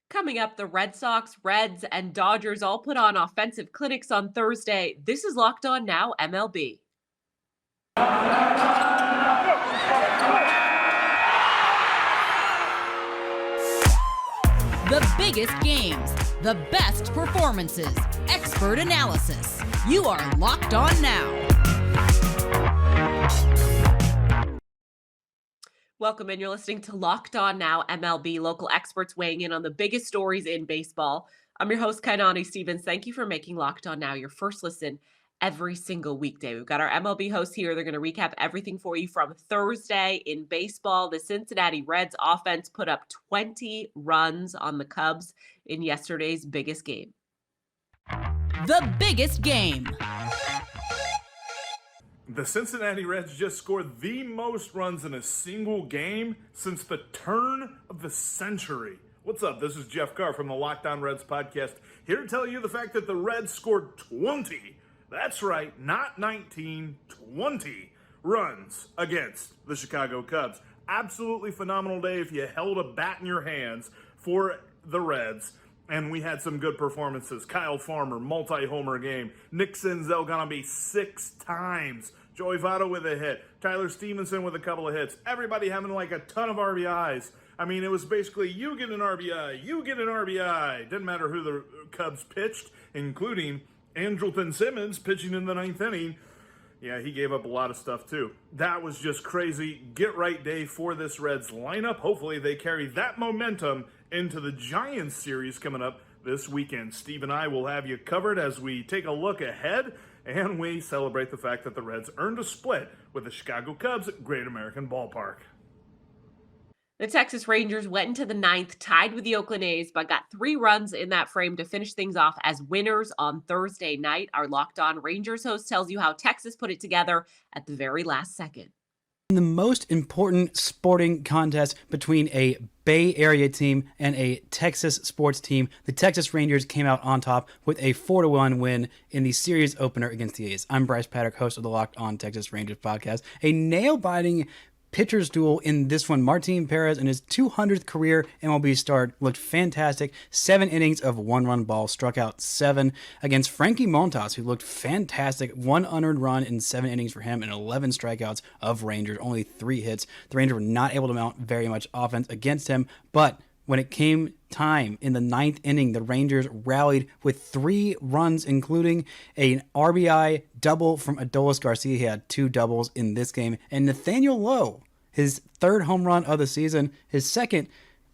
Coming up, the Red Sox, Reds, and Dodgers all put on offensive clinics on Thursday. This is Locked On Now MLB. The biggest games, the best performances, expert analysis. You are Locked On Now. Welcome in. You're listening to Locked On Now MLB, local experts weighing in on the biggest stories in baseball. I'm your host, Kainani Stevens. Thank you for making Locked On Now your first listen every single weekday. We've got our MLB hosts here. They're going to recap everything for you from Thursday in baseball. The Cincinnati Reds offense put up 20 runs on the Cubs in yesterday's biggest game. The biggest game. The Cincinnati Reds just scored the most runs in a single game since the turn of the century. What's up? This is Jeff Carr from the Locked On Reds podcast, here to tell you the fact that the Reds scored 20. That's right, not 19, 20 runs against the Chicago Cubs. Absolutely phenomenal day if you held a bat in your hands for the Reds. And we had some good performances. Kyle Farmer, multi-homer game. Nick Senzel gonna be 6 times. Joey Votto with a hit. Tyler Stevenson with a couple of hits. Everybody having like a ton of RBIs. I mean, it was basically you get an RBI, you get an RBI. Didn't matter who the Cubs pitched, including Andrelton Simmons pitching in the 9th inning. Yeah, he gave up a lot of stuff too. That was just crazy. Get right day for this Reds lineup. Hopefully they carry that momentum into the Giants series coming up this weekend. Steve and I will have you covered as we take a look ahead and we celebrate the fact that the Reds earned a split with the Chicago Cubs at Great American Ballpark. The Texas Rangers went into the 9th, tied with the Oakland A's, but got 3 runs in that frame to finish things off as winners on Thursday night. Our Locked On Rangers host tells you how Texas put it together at the very last second. The most important sporting contest between a Bay Area team and a Texas sports team, the Texas Rangers came out on top with a 4-1 win in the series opener against the A's. I'm Bryce Paddock, host of the Locked On Texas Rangers podcast. A nail-biting pitcher's duel in this one. Martin Perez, in his 200th career MLB start, looked fantastic. 7 innings of 1-run ball, struck out 7 against Frankie Montas, who looked fantastic. 1 unearned run in 7 innings for him and 11 strikeouts of Rangers, only 3 hits. The Rangers were not able to mount very much offense against him, but when it came time in the 9th inning, the Rangers rallied with 3 runs, including an RBI double from Adolis Garcia. He had 2 doubles in this game. And Nathaniel Lowe, his 3rd home run of the season, his 2nd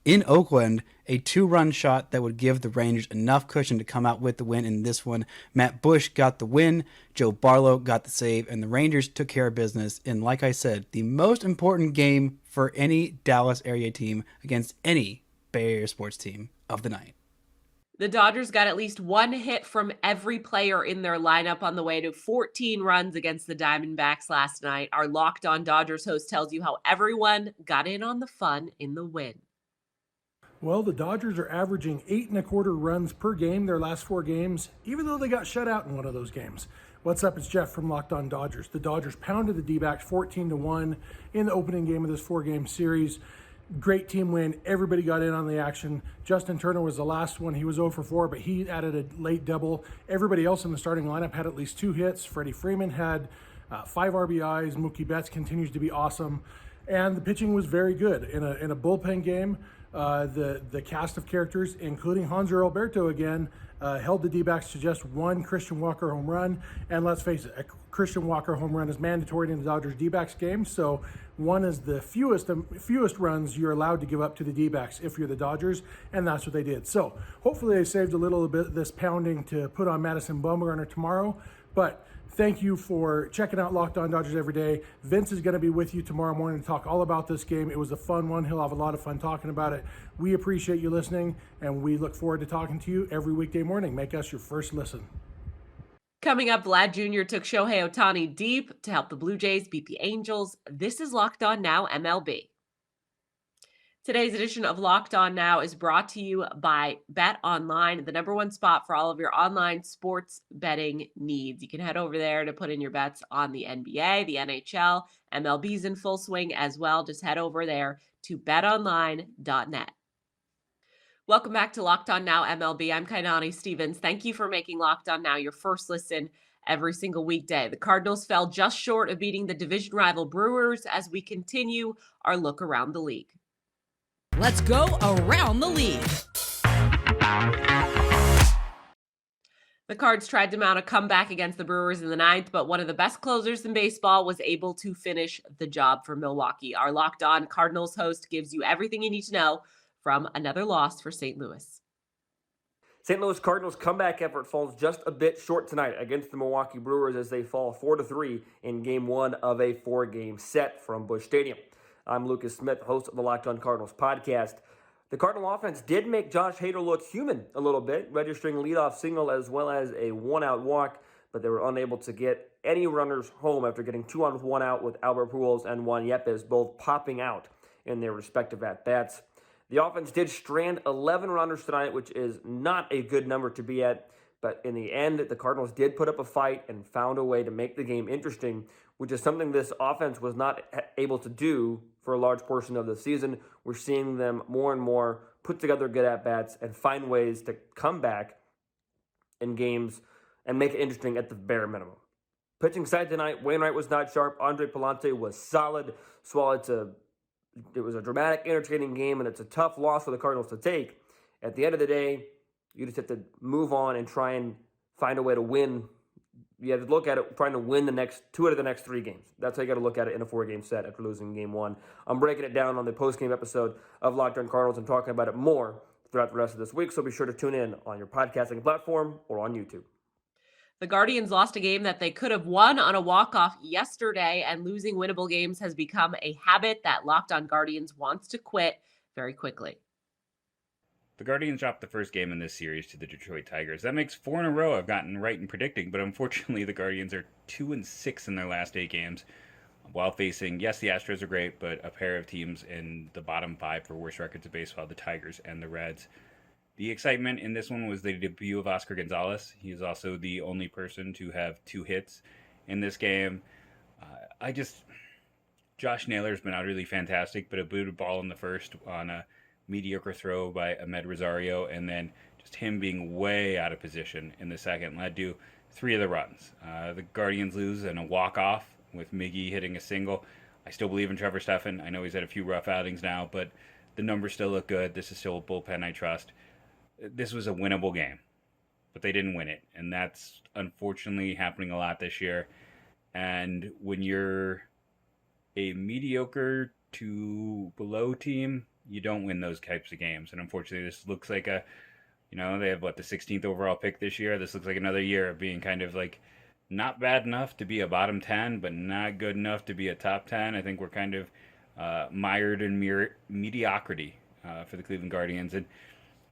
in Oakland, a 2-run shot that would give the Rangers enough cushion to come out with the win in this one. Matt Bush got the win, Joe Barlow got the save, and the Rangers took care of business in, like I said, the most important game for any Dallas area team against any Bay Area sports team of the night. The Dodgers got at least 1 hit from every player in their lineup on the way to 14 runs against the Diamondbacks last night. Our Locked On Dodgers host tells you how everyone got in on the fun in the win. Well, the Dodgers are averaging 8.25 runs per game their last 4 games, even though they got shut out in one of those games. What's up? It's Jeff from Locked On Dodgers. The Dodgers pounded the D-backs 14-1 in the opening game of this 4-game series. Great team win. Everybody got in on the action. Justin Turner was the last one. He was 0 for 4, but he added a late double. Everybody else in the starting lineup had at least 2 hits. Freddie Freeman had 5 RBIs. Mookie Betts continues to be awesome. And the pitching was very good. In a bullpen game, the cast of characters, including Hanser Alberto again, held the D-backs to just 1 Christian Walker home run. And let's face it, a Christian Walker home run is mandatory in the Dodgers D-backs game. So 1 is the fewest runs you're allowed to give up to the D-backs if you're the Dodgers, and that's what they did. So hopefully they saved a little bit of this pounding to put on Madison Bumgarner tomorrow. But thank you for checking out Locked On Dodgers every day. Vince is going to be with you tomorrow morning to talk all about this game. It was a fun one. He'll have a lot of fun talking about it. We appreciate you listening, and we look forward to talking to you every weekday morning. Make us your first listen. Coming up, Vlad Jr. took Shohei Ohtani deep to help the Blue Jays beat the Angels. This is Locked On Now MLB. Today's edition of Locked On Now is brought to you by Bet Online, the #1 spot for all of your online sports betting needs. You can head over there to put in your bets on the NBA, the NHL, MLB's in full swing as well. Just head over there to betonline.net. Welcome back to Locked On Now MLB. I'm Kainani Stevens. Thank you for making Locked On Now your first listen every single weekday. The Cardinals fell just short of beating the division rival Brewers as we continue our look around the league. Let's go around the league. The Cards tried to mount a comeback against the Brewers in the ninth, but one of the best closers in baseball was able to finish the job for Milwaukee. Our Locked On Cardinals host gives you everything you need to know from another loss for St. Louis. St. Louis Cardinals' comeback effort falls just a bit short tonight against the Milwaukee Brewers as they fall 4-3 in Game 1 of a 4-game set from Busch Stadium. I'm Lucas Smith, host of the Locked On Cardinals podcast. The Cardinal offense did make Josh Hader look human a little bit, registering a leadoff single as well as a one-out walk, but they were unable to get any runners home after getting 2 on with 1 out with Albert Pujols and Juan Yepez both popping out in their respective at-bats. The offense did strand 11 runners tonight, which is not a good number to be at, but in the end, the Cardinals did put up a fight and found a way to make the game interesting, which is something this offense was not able to do for a large portion of the season. We're seeing them more and more put together good at-bats and find ways to come back in games and make it interesting at the bare minimum. Pitching side tonight, Wainwright was not sharp. Andre Palante was solid. So while it was a dramatic, entertaining game, and it's a tough loss for the Cardinals to take, at the end of the day, you just have to move on and try and find a way to win. You have to look at it trying to win the next 2 out of the next 3 games. That's how you got to look at it in a 4-game set after losing Game 1. I'm breaking it down on the post-game episode of Locked On Cardinals and talking about it more throughout the rest of this week, so be sure to tune in on your podcasting platform or on YouTube. The Guardians lost a game that they could have won on a walk-off yesterday, and losing winnable games has become a habit that Locked On Guardians wants to quit very quickly. The Guardians dropped the first game in this series to the Detroit Tigers. That makes 4 in a row I've gotten right in predicting, but unfortunately the Guardians are 2-6 in their last 8 games, while facing, yes, the Astros are great, but a pair of teams in the bottom 5 for worst records of baseball, the Tigers and the Reds. The excitement in this one was the debut of Oscar Gonzalez. He is also the only person to have 2 hits in this game. Josh Naylor's been out really fantastic, but a booted ball in the first on a mediocre throw by Ahmed Rosario, and then just him being way out of position in the second led to 3 of the runs. The Guardians lose in a walk-off with Miggy hitting a single. I still believe in Trevor Stephan. I know he's had a few rough outings now, but the numbers still look good. This is still a bullpen I trust. This was a winnable game, but they didn't win it, and that's unfortunately happening a lot this year. And when you're a mediocre to below team, you don't win those types of games. And unfortunately, this looks like they have the 16th overall pick this year. This looks like another year of being kind of like not bad enough to be a bottom 10, but not good enough to be a top 10. I think we're kind of mired in mediocrity for the Cleveland Guardians. And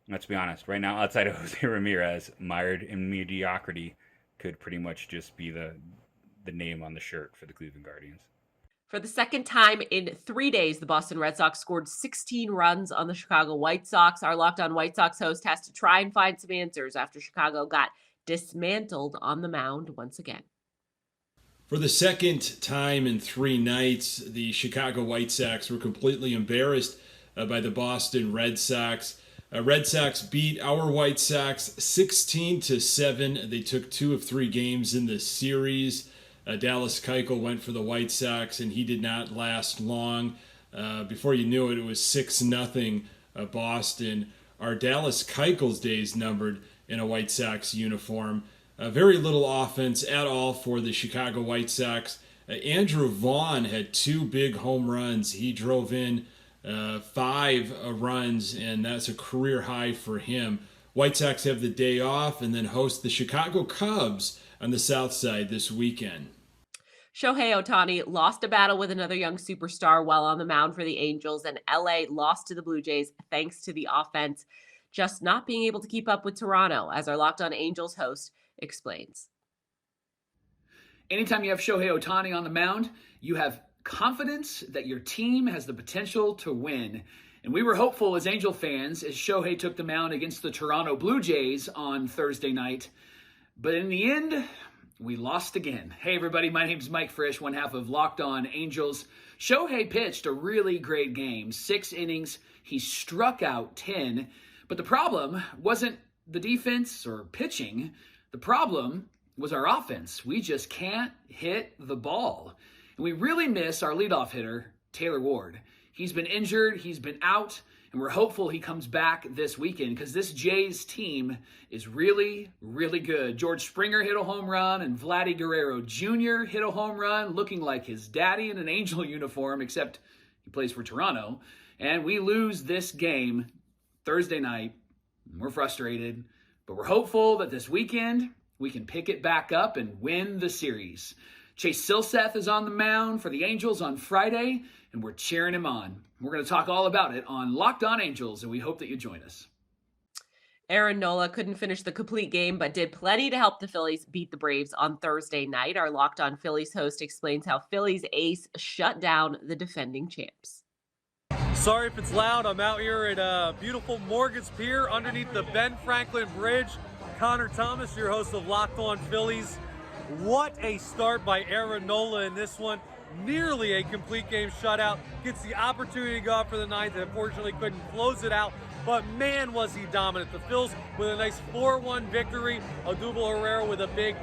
let's be honest, right now, outside of Jose Ramirez, mired in mediocrity could pretty much just be the name on the shirt for the Cleveland Guardians. For the second time in 3 days, the Boston Red Sox scored 16 runs on the Chicago White Sox. Our Locked On White Sox host has to try and find some answers after Chicago got dismantled on the mound once again. For the second time in 3 nights, the Chicago White Sox were completely embarrassed by the Boston Red Sox. Red Sox beat our White Sox 16-7. They took 2 of 3 games in the series. Dallas Keuchel went for the White Sox, and he did not last long. Before you knew it, it was 6-0 Boston. Our Dallas Keuchel's days numbered in a White Sox uniform. Very little offense at all for the Chicago White Sox. Andrew Vaughn had 2 big home runs. He drove in 5 runs, and that's a career high for him. White Sox have the day off and then host the Chicago Cubs on the South Side this weekend. Shohei Ohtani lost a battle with another young superstar while on the mound for the Angels, and LA lost to the Blue Jays thanks to the offense just not being able to keep up with Toronto, as our Locked On Angels host explains. Anytime you have Shohei Ohtani on the mound, you have confidence that your team has the potential to win. And we were hopeful as Angel fans as Shohei took the mound against the Toronto Blue Jays on Thursday night. But in the end, we lost again. Hey everybody, my name's Mike Frisch, one half of Locked On Angels. Shohei pitched a really great game, 6 innings. He struck out 10. But the problem wasn't the defense or pitching. The problem was our offense. We just can't hit the ball. And we really miss our leadoff hitter, Taylor Ward. He's been injured, he's been out, and we're hopeful he comes back this weekend because this Jays team is really, really good. George Springer hit a home run, and Vladdy Guerrero Jr. hit a home run, looking like his daddy in an Angel uniform, except he plays for Toronto. And we lose this game Thursday night. We're frustrated, but we're hopeful that this weekend we can pick it back up and win the series. Chase Silseth is on the mound for the Angels on Friday, and we're cheering him on. We're going to talk all about it on Locked On Angels, and we hope that you join us. Aaron Nola couldn't finish the complete game, but did plenty to help the Phillies beat the Braves on Thursday night. Our Locked On Phillies host explains how Phillies ace shut down the defending champs. Sorry if it's loud. I'm out here at beautiful Morgan's Pier underneath the Ben Franklin Bridge. Connor Thomas, your host of Locked On Phillies. What a start by Aaron Nola in this one. Nearly a complete game shutout. Gets the opportunity to go out for the ninth and unfortunately couldn't close it out. But man, was he dominant. The Phils with a nice 4-1 victory. Odubel Herrera with a big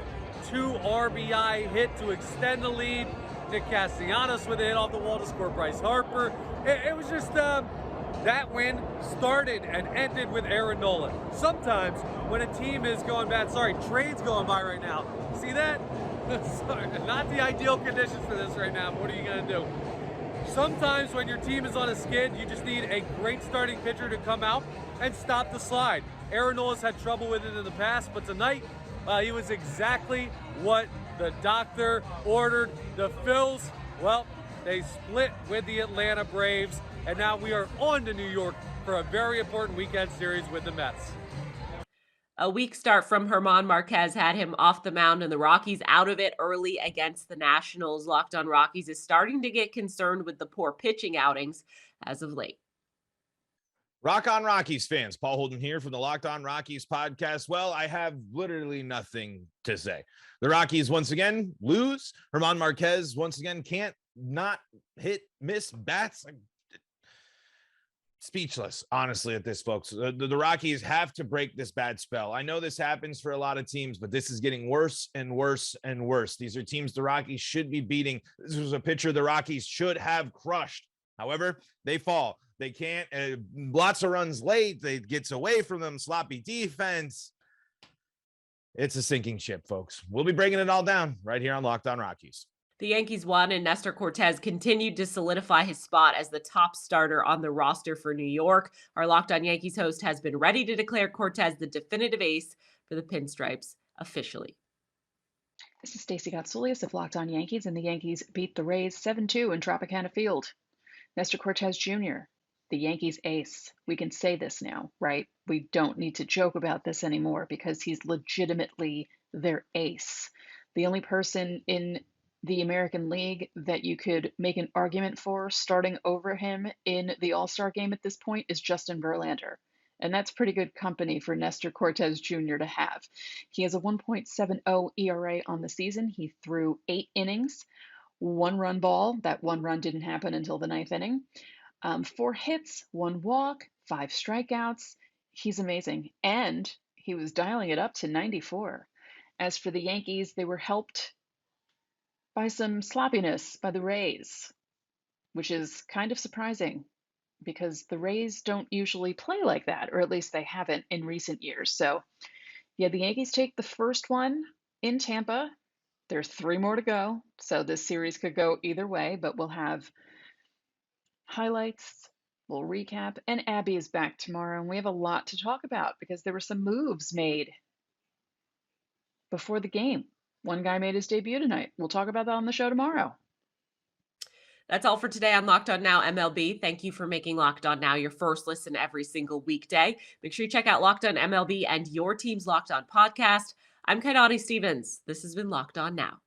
2 RBI hit to extend the lead. Nick Castellanos with a hit off the wall to score Bryce Harper. It was just that win started and ended with Aaron Nola. Sometimes when a team is going bad, trade's going by right now. See that? Sorry, not the ideal conditions for this right now, but what are you going to do? Sometimes when your team is on a skid, you just need a great starting pitcher to come out and stop the slide. Aaron Nola's had trouble with it in the past, but tonight he was exactly what the doctor ordered. The Phils, well, they split with the Atlanta Braves, and now we are on to New York for a very important weekend series with the Mets. A weak start from German Marquez had him off the mound, and the Rockies out of it early against the Nationals. Locked On Rockies is starting to get concerned with the poor pitching outings as of late. Rock on Rockies fans, Paul Holden here from the Locked On Rockies podcast. Well, I have literally nothing to say. The Rockies once again lose. German Marquez once again can't not miss bats. Speechless, honestly, at this, folks. The Rockies have to break this bad spell. I know this happens for a lot of teams, but this is getting worse and worse and worse. These are teams the Rockies should be beating. This was a pitcher the Rockies should have crushed. However, they fall. They can't. Lots of runs late. They gets away from them. Sloppy defense. It's a sinking ship, folks. We'll be breaking it all down right here on Locked On Rockies. The Yankees won, and Nestor Cortes continued to solidify his spot as the top starter on the roster for New York. Our Locked On Yankees host has been ready to declare Cortes the definitive ace for the Pinstripes officially. This is Stacey Gotsoulias of Locked On Yankees, and the Yankees beat the Rays 7-2 in Tropicana Field. Nestor Cortes Jr., the Yankees ace. We can say this now, right? We don't need to joke about this anymore because he's legitimately their ace. The only person in the American League that you could make an argument for starting over him in the All-Star game at this point is Justin Verlander. And that's pretty good company for Nestor Cortes Jr. to have. He has a 1.70 ERA on the season. He threw 8 innings, 1 run ball. That 1 run didn't happen until the 9th inning. 4 hits, 1 walk, 5 strikeouts. He's amazing. And he was dialing it up to 94. As for the Yankees, they were helped by some sloppiness by the Rays, which is kind of surprising because the Rays don't usually play like that, or at least they haven't in recent years. So, yeah, the Yankees take the first one in Tampa. There's 3 more to go, so this series could go either way, but we'll have highlights, we'll recap, and Abby is back tomorrow, and we have a lot to talk about because there were some moves made before the game. One guy made his debut tonight. We'll talk about that on the show tomorrow. That's all for today on Locked On Now MLB. Thank you for making Locked On Now your first listen every single weekday. Make sure you check out Locked On MLB and your team's Locked On podcast. I'm Kainani Stevens. This has been Locked On Now.